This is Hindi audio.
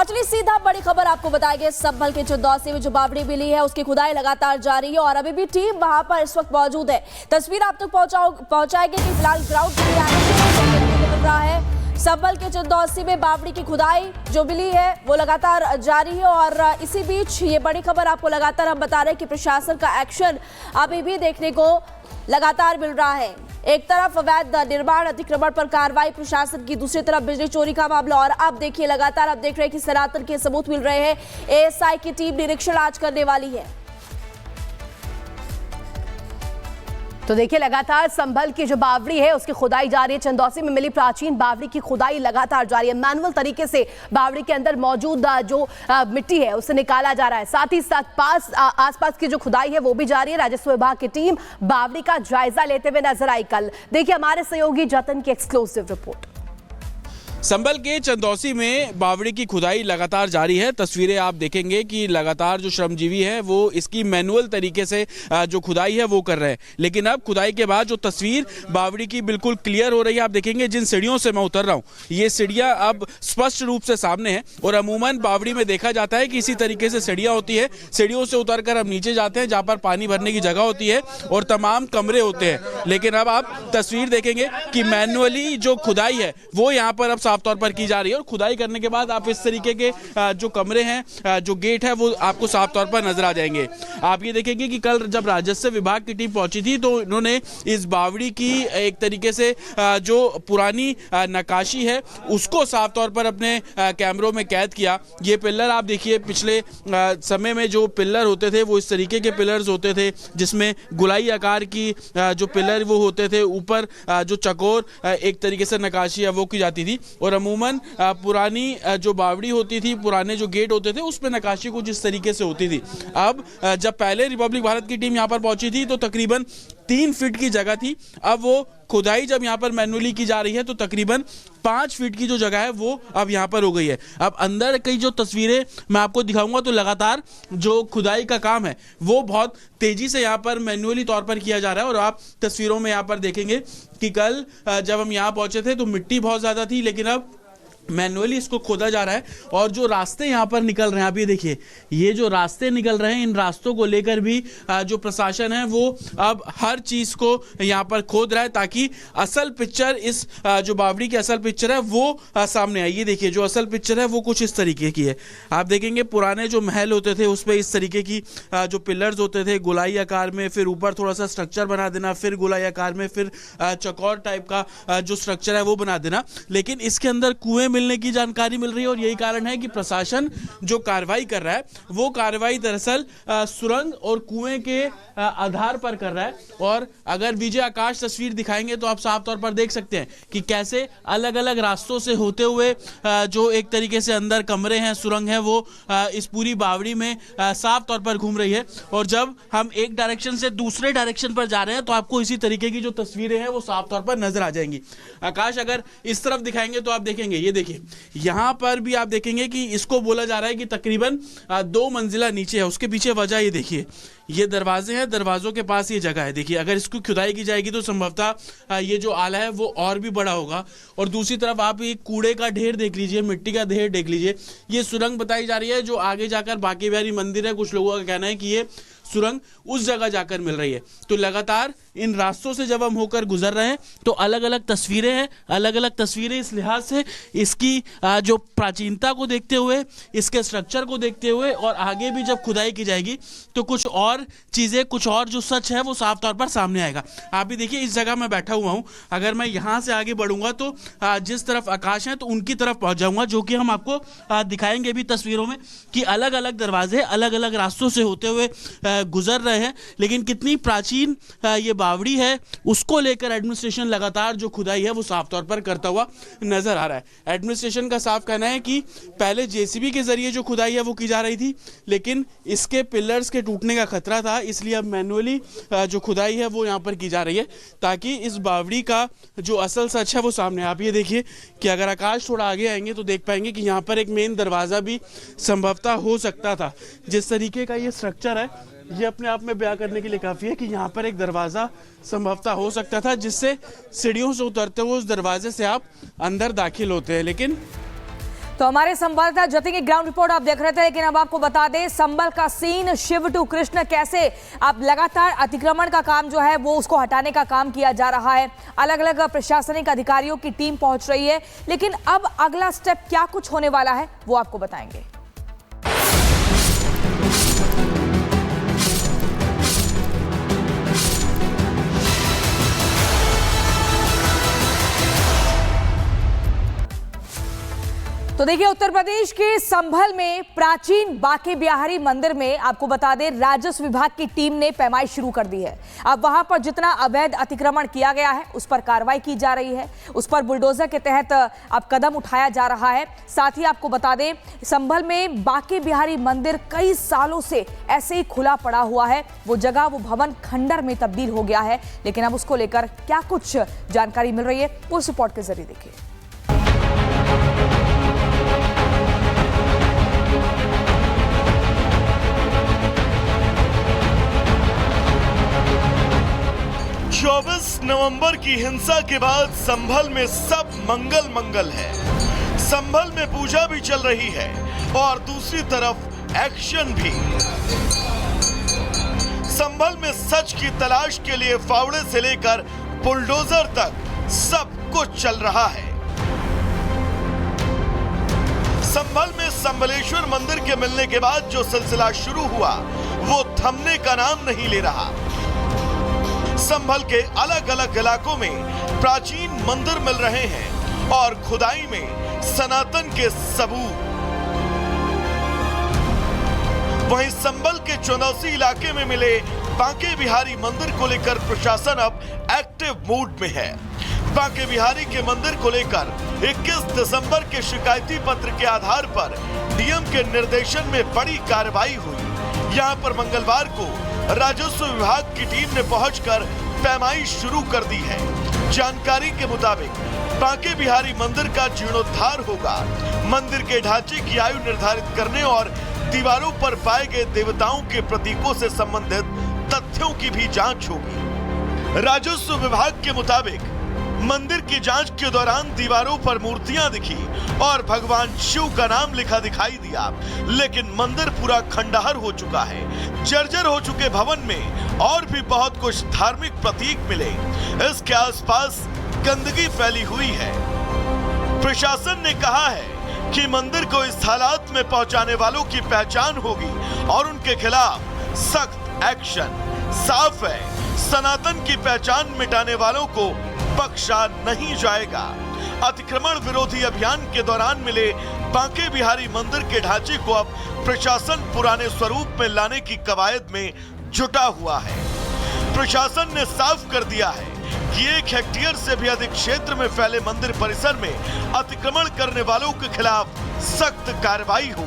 चलिए सीधा बड़ी खबर आपको बताएंगे। संभल के चंदौसी में जो बावड़ी मिली है उसकी खुदाई लगातार जारी है और अभी भी टीम वहां पर इस वक्त मौजूद है। तस्वीर आप तक पहुंचाएंगे कि फिलहाल ग्राउंड मिल रहा है। संभल के चंदौसी में बावड़ी की खुदाई जो मिली है वो लगातार जारी है और इसी बीच ये बड़ी खबर आपको लगातार हम बता रहे हैं कि प्रशासन का एक्शन अभी भी देखने को लगातार मिल रहा है। एक तरफ अवैध निर्माण अतिक्रमण पर कार्रवाई प्रशासन की, दूसरी तरफ बिजली चोरी का मामला और अब देखिए लगातार आप देख रहे हैं कि सनातन के सबूत मिल रहे हैं। एएसआई की टीम निरीक्षण आज करने वाली है। तो देखिए लगातार संभल की जो बावड़ी है उसकी खुदाई जारी है। चंदौसी में मिली प्राचीन बावड़ी की खुदाई लगातार जारी है। मैनुअल तरीके से बावड़ी के अंदर मौजूद जो मिट्टी है उसे निकाला जा रहा है। साथ ही साथ आसपास की जो खुदाई है वो भी जारी है। राजस्व विभाग की टीम बावड़ी का जायजा लेते हुए नजर आई कल। देखिए हमारे सहयोगी जतन की एक्सक्लूसिव रिपोर्ट। संभल के चंदौसी में बावड़ी की खुदाई लगातार जारी है। तस्वीरें आप देखेंगे कि लगातार जो श्रमजीवी है वो इसकी मैनुअल तरीके से जो खुदाई है वो कर रहे हैं, लेकिन अब खुदाई के बाद जो तस्वीर बावड़ी की बिल्कुल क्लियर हो रही है। आप देखेंगे जिन सीढ़ियों से मैं उतर रहा हूँ ये सीढ़ियाँ अब स्पष्ट रूप से सामने है और अमूमन बावड़ी में देखा जाता है कि इसी तरीके से सीढ़ियाँ होती है। सीढ़ियों से उतर कर हम नीचे जाते हैं जहाँ पर पानी भरने की जगह होती है और तमाम कमरे होते हैं, लेकिन अब आप तस्वीर देखेंगे कि मैनुअली जो खुदाई है वो यहाँ पर अब साफ तौर पर की जा रही है और खुदाई करने के बाद आप इस तरीके के जो कमरे हैं, जो गेट है वो आपको साफ तौर पर नजर आ जाएंगे। आप ये देखेंगे कि कल जब राजस्व विभाग की टीम पहुंची थी तो इन्होंने इस बावड़ी की एक तरीके से जो पुरानी नक्काशी है उसको साफ तौर पर अपने कैमरों में कैद किया। ये पिलर आप देखिए, पिछले समय में जो पिलर होते थे वो इस तरीके के पिलर्स होते थे जिसमें गुलाई आकार की जो पिलर वो होते थे, ऊपर जो चकोर एक तरीके से नक्काशी है वो की जाती थी और अमूमन पुरानी जो बावड़ी होती थी, पुराने जो गेट होते थे उसमें नक्काशी कुछ इस तरीके से होती थी। अब जब पहले रिपब्लिक भारत की टीम यहाँ पर पहुंची थी तो तकरीबन 3 फीट की जगह थी। अब वो खुदाई जब यहाँ पर मैनुअली की जा रही है तो तकरीबन 5 फीट की जो जगह है वो अब यहाँ पर हो गई है। अब अंदर की जो तस्वीरें मैं आपको दिखाऊंगा तो लगातार जो खुदाई का काम है वो बहुत तेजी से यहाँ पर मैनुअली तौर पर किया जा रहा है और आप तस्वीरों में यहाँ पर देखेंगे कि कल जब हम यहाँ पहुंचे थे तो मिट्टी बहुत ज्यादा थी, लेकिन अब मैनुअली इसको खोदा जा रहा है और जो रास्ते यहाँ पर निकल रहे हैं आप ये देखिए, ये जो रास्ते निकल रहे हैं इन रास्तों को लेकर भी जो प्रशासन है वो अब हर चीज को यहाँ पर खोद रहा है ताकि असल पिक्चर, इस जो बावड़ी की असल पिक्चर है वो सामने आए। ये देखिए जो असल पिक्चर है वो कुछ इस तरीके की है। आप देखेंगे पुराने जो महल होते थे उस पर इस तरीके की जो पिलर्स होते थे गोलाई आकार में, फिर ऊपर थोड़ा सा स्ट्रक्चर बना देना, फिर गोलाई आकार में, फिर चौकोर टाइप का जो स्ट्रक्चर है वो बना देना, लेकिन इसके अंदर कुएं मिलने की जानकारी मिल रही है और यही कारण है कि प्रशासन जो कार्रवाई कर रहा है वो कार्रवाई दरअसल सुरंग और कुएं के आधार पर कर रहा है। और अगर विजय आकाश तस्वीर दिखाएंगे तो आप साफ तौर पर देख सकते हैं कि कैसे अलग अलग रास्तों से होते हुए जो एक तरीके से अंदर कमरे हैं, सुरंग है, वो इस पूरी बावड़ी में साफ तौर पर घूम रही है। और जब हम एक डायरेक्शन से दूसरे डायरेक्शन पर जा रहे हैं तो आपको इसी तरीके की जो तस्वीरें हैं वो साफ तौर पर नजर आ जाएंगी। आकाश अगर इस तरफ दिखाएंगे तो आप देखेंगे, ये देखिए यहां पर भी आप देखेंगे कि इसको बोला जा रहा है कि तकरीबन 2 मंजिला नीचे है। उसके पीछे वजह ये देखिए, ये दरवाजे हैं, दरवाजों के पास ये जगह है। देखिए अगर इसको खुदाई की जाएगी तो संभवतः ये जो आला है वो और भी बड़ा होगा। और दूसरी तरफ आप ये कूड़े का ढेर देख लीजिए, मिट्टी का ढेर देख लीजिए। ये सुरंग बताई जा रही है जो आगे जाकर बांके बिहारी मंदिर है, कुछ लोगों का कहना है कि ये सुरंग उस जगह जाकर मिल रही है। तो लगातार इन रास्तों से जब हम होकर गुजर रहे हैं तो अलग अलग तस्वीरें हैं, अलग अलग तस्वीरें इस लिहाज से इसकी जो प्राचीनता को देखते हुए, इसके स्ट्रक्चर को देखते हुए, और आगे भी जब खुदाई की जाएगी तो कुछ और चीज़ें, कुछ और जो सच है वो साफ तौर पर सामने आएगा। आप भी देखिए इस जगह मैं बैठा हुआ हूँ, अगर मैं यहाँ से आगे बढ़ूंगा तो जिस तरफ आकाश है तो उनकी तरफ पहुँच जाऊँगा, जो कि हम आपको दिखाएंगे भी तस्वीरों में कि अलग अलग दरवाजे अलग अलग रास्तों से होते हुए गुजर रहे हैं। लेकिन कितनी प्राचीन ये बावड़ी है उसको लेकर एडमिनिस्ट्रेशन लगातार जो खुदाई है वो साफ तौर पर करता हुआ नजर आ रहा है। एडमिनिस्ट्रेशन का साफ कहना है कि पहले जेसीबी के जरिए जो खुदाई है वो की जा रही थी, लेकिन इसके पिलर्स के टूटने का खतरा था, इसलिए अब मैनुअली जो खुदाई है वो यहाँ पर की जा रही है ताकि इस बावड़ी का जो असल सच है वो सामने। आप ये देखिए कि अगर आकाश थोड़ा आगे आएंगे तो देख पाएंगे कि यहाँ पर एक मेन दरवाजा भी संभवतः हो सकता था। जिस तरीके का ये स्ट्रक्चर है ये अपने आप में बयां करने के लिए काफ़ी है कि यहाँ पर एक दरवाज़ा संभवतः हो सकता था जिससे सीढ़ियों से उतरते हुए उस दरवाजे से आप अंदर दाखिल होते हैं। लेकिन तो हमारे संवाददाता ज्योति की ग्राउंड रिपोर्ट आप देख रहे थे, लेकिन अब आपको बता दें संभल का सीन, शिव टू कृष्ण, कैसे अब लगातार अतिक्रमण का काम जो है वो उसको हटाने का काम किया जा रहा है। अलग अलग प्रशासनिक अधिकारियों की टीम पहुंच रही है, लेकिन अब अगला स्टेप क्या कुछ होने वाला है वो आपको बताएंगे। तो देखिए, उत्तर प्रदेश के संभल में प्राचीन बांके बिहारी मंदिर में आपको बता दें राजस्व विभाग की टीम ने पैमाइश शुरू कर दी है। अब वहां पर जितना अवैध अतिक्रमण किया गया है उस पर कार्रवाई की जा रही है, उस पर बुलडोजर के तहत अब कदम उठाया जा रहा है। साथ ही आपको बता दें संभल में बांके बिहारी मंदिर कई सालों से ऐसे ही खुला पड़ा हुआ है। वो जगह, वो भवन खंडर में तब्दील हो गया है, लेकिन अब उसको लेकर क्या कुछ जानकारी मिल रही है वो इस रिपोर्ट के जरिए देखिए। नवंबर की हिंसा के बाद संभल में सब मंगल मंगल है। संभल में पूजा भी चल रही है और दूसरी तरफ एक्शन भी। संभल में सच की तलाश के लिए फावड़े से लेकर बुलडोजर तक सब कुछ चल रहा है। संभल में संभलेश्वर मंदिर के मिलने के बाद जो सिलसिला शुरू हुआ वो थमने का नाम नहीं ले रहा। संभल के अलग अलग इलाकों में प्राचीन मंदिर मिल रहे हैं और खुदाई में सनातन के सबूत। वहीं संभल के चौनौसी इलाके में मिले बांके बिहारी मंदिर को लेकर प्रशासन अब एक्टिव मूड में है। बांके बिहारी के मंदिर को लेकर 21 दिसंबर के शिकायती पत्र के आधार पर डीएम के निर्देशन में बड़ी कार्रवाई हुई। यहां पर मंगलवार को राजस्व विभाग की टीम ने पहुंचकर पैमाइश शुरू कर दी है। जानकारी के मुताबिक बांके बिहारी मंदिर का जीर्णोद्धार होगा। मंदिर के ढांचे की आयु निर्धारित करने और दीवारों पर पाए गए देवताओं के प्रतीकों से संबंधित तथ्यों की भी जांच होगी। राजस्व विभाग के मुताबिक मंदिर की जांच के दौरान दीवारों पर मूर्तियां दिखी और भगवान शिव का नाम लिखा दिखाई दिया, लेकिन मंदिर पूरा खंडहर हो चुका है। जर्जर हो चुके भवन में और भी बहुत कुछ धार्मिक प्रतीक मिले। इसके आसपास गंदगी फैली हुई है। प्रशासन ने कहा है कि मंदिर को इस हालात में पहुंचाने वालों की पहचान होगी और उनके खिलाफ सख्त एक्शन। साफ है, सनातन की पहचान मिटाने वालों को बख्शा नहीं जाएगा। अतिक्रमण विरोधी अभियान के दौरान मिले बांके बिहारी मंदिर के ढांचे को अब प्रशासन पुराने स्वरूप में लाने की कवायद में जुटा हुआ है। प्रशासन ने साफ कर दिया है कि 1 हेक्टेयर से भी अधिक क्षेत्र में फैले मंदिर परिसर में अतिक्रमण करने वालों के खिलाफ सख्त कार्रवाई होगी।